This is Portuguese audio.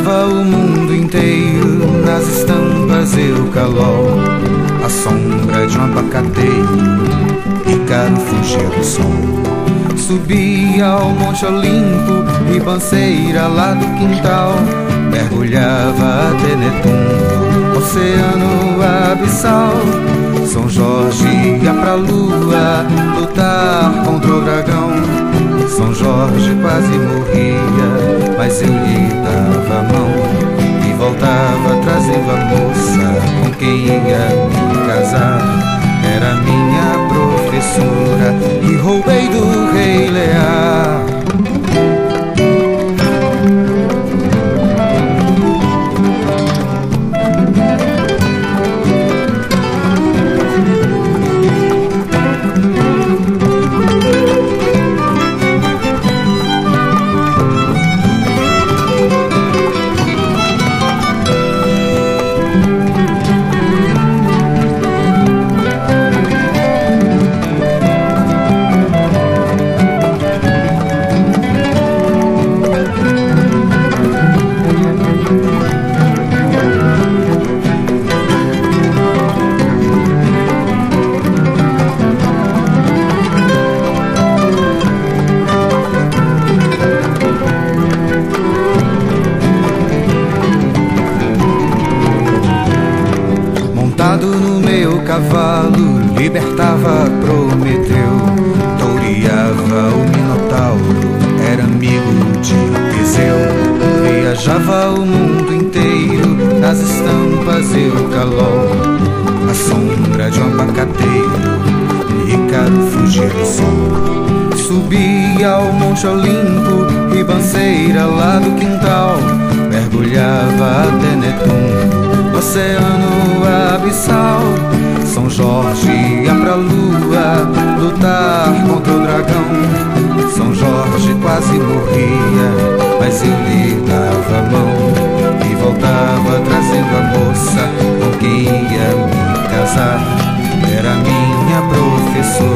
Mergulhava o mundo inteiro nas estampas Eucalol, a sombra de um abacateiro, Ícaro fugia do sol. Subia ao Monte Olimpo, ribanceira lá do quintal, mergulhava até Netuno, oceano abissal. São Jorge ia pra lua lutar contra o dragão. São Jorge quase morria, mas eu lhe dava a mão e voltava trazendo a moça com quem ia me casar. Era minha professora e roubei do rei Lear. No meu cavalo, libertava Prometeu, toureava o Minotauro, era amigo de Teseu. Viajava o mundo inteiro nas estampas Eucalol, a sombra de um abacateiro, Ícaro fugia do sol. Subia ao Monte Olimpo, ribanceira lá do quintal, mergulhava até Netuno, oceano abissal. São Jorge ia pra lua lutar contra o dragão. São Jorge quase morria, mas eu lhe dava a mão e voltava trazendo a moça com quem ia me casar. Era minha professora